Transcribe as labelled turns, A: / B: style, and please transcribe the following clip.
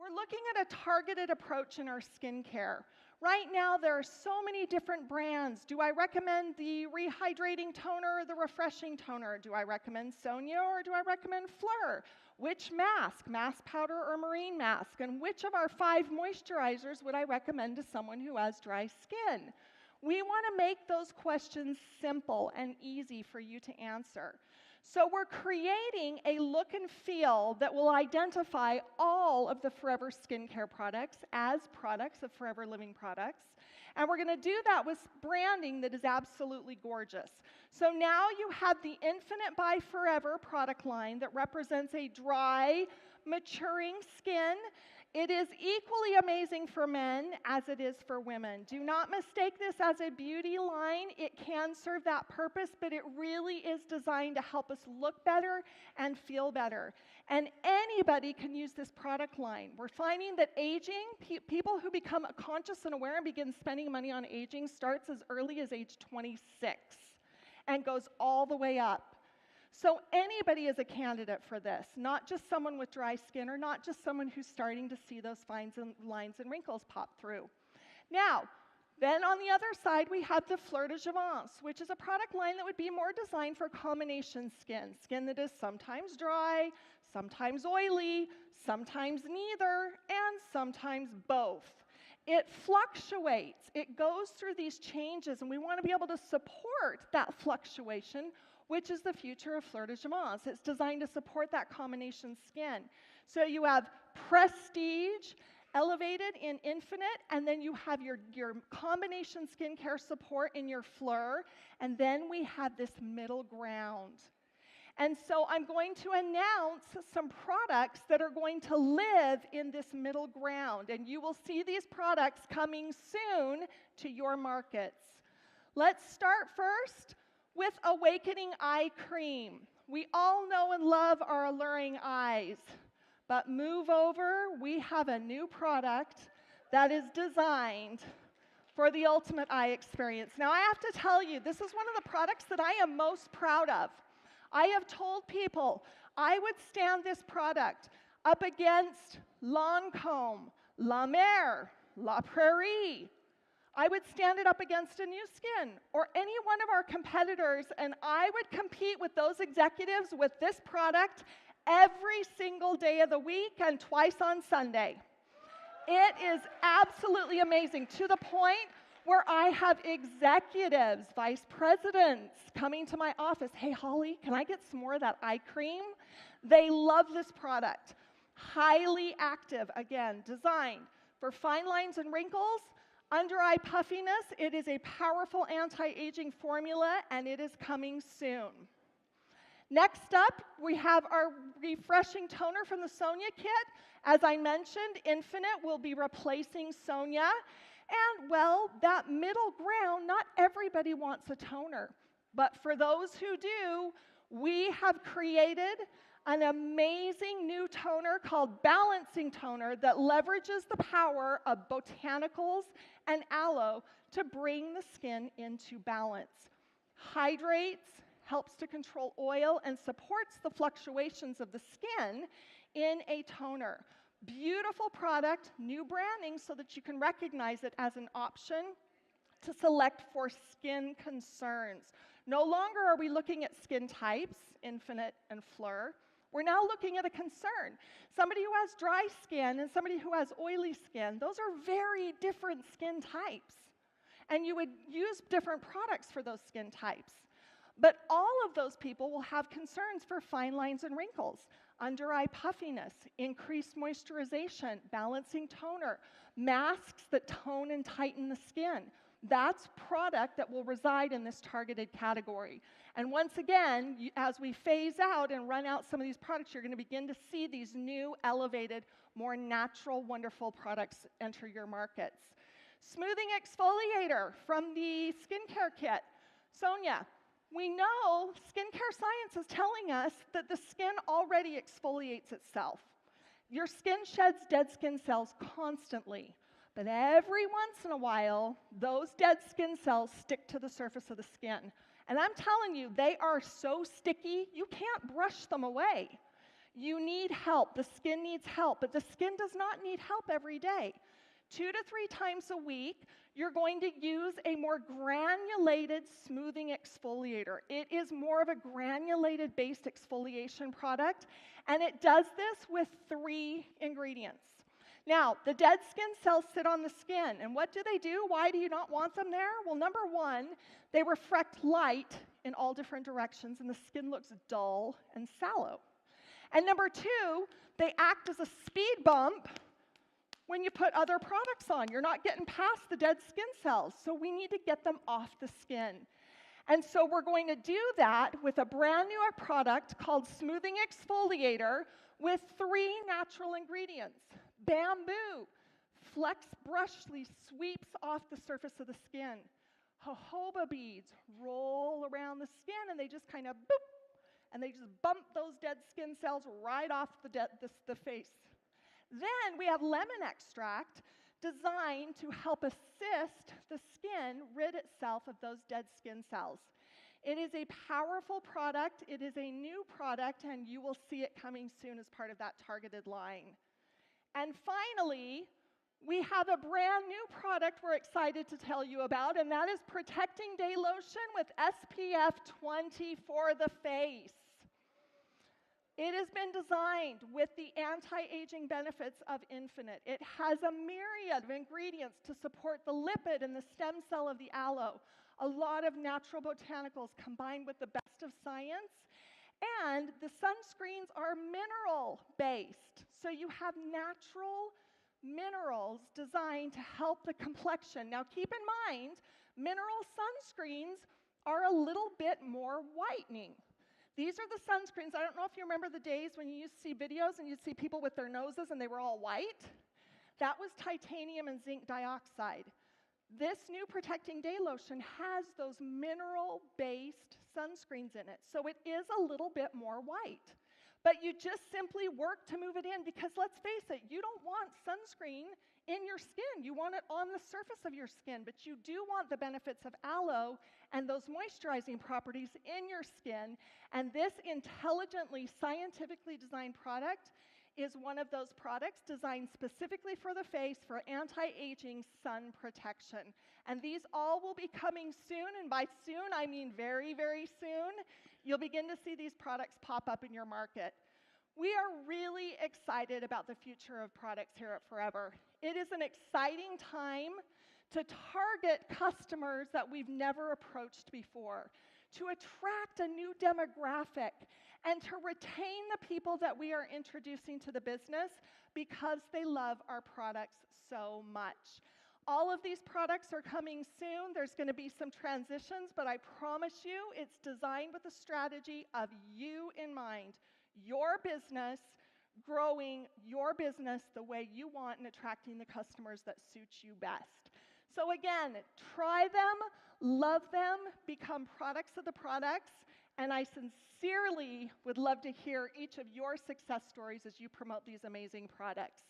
A: We're looking at a targeted approach in our skincare. Right now, there are so many different brands. Do I recommend the rehydrating toner or the refreshing toner? Do I recommend Sonia or do I recommend Fleur? Which mask, mask powder or marine mask? And which of our 5 moisturizers would I recommend to someone who has dry skin? We want to make those questions simple and easy for you to answer. So we're creating a look and feel that will identify all of the Forever skincare products as products of Forever Living products. And we're going to do that with branding that is absolutely gorgeous. So now you have the Infinite by Forever product line that represents a dry, maturing skin. It is equally amazing for men as it is for women. Do not mistake this as a beauty line. It can serve that purpose, but it really is designed to help us look better and feel better. And anybody can use this product line. We're finding that aging, people who become conscious and aware and begin spending money on aging starts as early as age 26 and goes all the way up. So anybody is a candidate for this, not just someone with dry skin or not just someone who's starting to see those fines and lines and wrinkles pop through. Now, then on the other side, we have the Fleur de Jouvence, which is a product line that would be more designed for combination skin, skin that is sometimes dry, sometimes oily, sometimes neither, and sometimes both. It fluctuates. It goes through these changes, and we want to be able to support that fluctuation, which is the future of Fleur de Jouvence. It's designed to support that combination skin. So you have Prestige, Elevated in Infinite, and then you have your combination skincare support in your Fleur, and then we have this middle ground. And so I'm going to announce some products that are going to live in this middle ground, and you will see these products coming soon to your markets. Let's start first with Awakening Eye Cream. We all know and love our alluring eyes, but move over, we have a new product that is designed for the ultimate eye experience. Now I have to tell you, this is one of the products that I am most proud of. I have told people I would stand this product up against Lancome, La Mer, La Prairie. I would stand it up against a New Skin or any one of our competitors, and I would compete with those executives with this product every single day of the week and twice on Sunday. It is absolutely amazing, to the point where I have executives, vice presidents coming to my office. Hey, Holly, can I get some more of that eye cream? They love this product. Highly active, again, designed for fine lines and wrinkles, under eye puffiness. It is a powerful anti-aging formula, and it is coming soon. Next up, we have our refreshing toner from the Sonia kit. As I mentioned, Infinite will be replacing Sonia. And, well, that middle ground, not everybody wants a toner. But for those who do, we have created an amazing new toner called Balancing Toner that leverages the power of botanicals and aloe to bring the skin into balance. Hydrates, helps to control oil, and supports the fluctuations of the skin in a toner. Beautiful product, new branding so that you can recognize it as an option to select for skin concerns. No longer are we looking at skin types, Infinite and Fleur. We're now looking at a concern. Somebody who has dry skin and somebody who has oily skin, those are very different skin types. And you would use different products for those skin types. But all of those people will have concerns for fine lines and wrinkles, under eye puffiness, increased moisturization, balancing toner, masks that tone and tighten the skin. That's product that will reside in this targeted category. And once again, as we phase out and run out some of these products, you're going to begin to see these new, elevated, more natural, wonderful products enter your markets. Smoothing Exfoliator from the skincare kit. Sonia, we know skincare science is telling us that the skin already exfoliates itself. Your skin sheds dead skin cells constantly, but every once in a while, those dead skin cells stick to the surface of the skin. And I'm telling you, they are so sticky, you can't brush them away. You need help. The skin needs help, but the skin does not need help every day. 2 to 3 times a week, you're going to use a more granulated smoothing exfoliator. It is more of a granulated based exfoliation product, and it does this with 3 ingredients. Now, the dead skin cells sit on the skin, and what do? Why do you not want them there? Well, number one, they reflect light in all different directions, and the skin looks dull and sallow. And number two, they act as a speed bump when you put other products on. You're not getting past the dead skin cells, so we need to get them off the skin. And so we're going to do that with a brand new product called Smoothing Exfoliator with 3 natural ingredients. Bamboo, flex brushly sweeps off the surface of the skin. Jojoba beads roll around the skin, and they just kind of boop, and they just bump those dead skin cells right off the face. Then we have lemon extract designed to help assist the skin rid itself of those dead skin cells. It is a powerful product. It is a new product, and you will see it coming soon as part of that targeted line. And finally, we have a brand new product we're excited to tell you about, and that is Protecting Day Lotion with SPF 20 for the face. It has been designed with the anti-aging benefits of Infinite. It has a myriad of ingredients to support the lipid and the stem cell of the aloe, a lot of natural botanicals combined with the best of science, and the sunscreens are mineral-based. So you have natural minerals designed to help the complexion. Now keep in mind, mineral sunscreens are a little bit more whitening. These are the sunscreens. I don't know if you remember the days when you used to see videos and you'd see people with their noses and they were all white. That was titanium and zinc dioxide. This new Protecting Day Lotion has those mineral-based sunscreens in it, so it is a little bit more white. But you just simply work to move it in because, let's face it, you don't want sunscreen in your skin. You want it on the surface of your skin, but you do want the benefits of aloe and those moisturizing properties in your skin. And this intelligently, scientifically designed product is one of those products designed specifically for the face for anti-aging sun protection. And these all will be coming soon, and by soon I mean very, very soon. You'll begin to see these products pop up in your market. We are really excited about the future of products here at Forever. It is an exciting time to target customers that we've never approached before, to attract a new demographic, and to retain the people that we are introducing to the business because they love our products so much. All of these products are coming soon. There's going to be some transitions, but I promise you it's designed with a strategy of you in mind, your business, growing your business the way you want and attracting the customers that suit you best. So again, try them, love them, become products of the products, and I sincerely would love to hear each of your success stories as you promote these amazing products.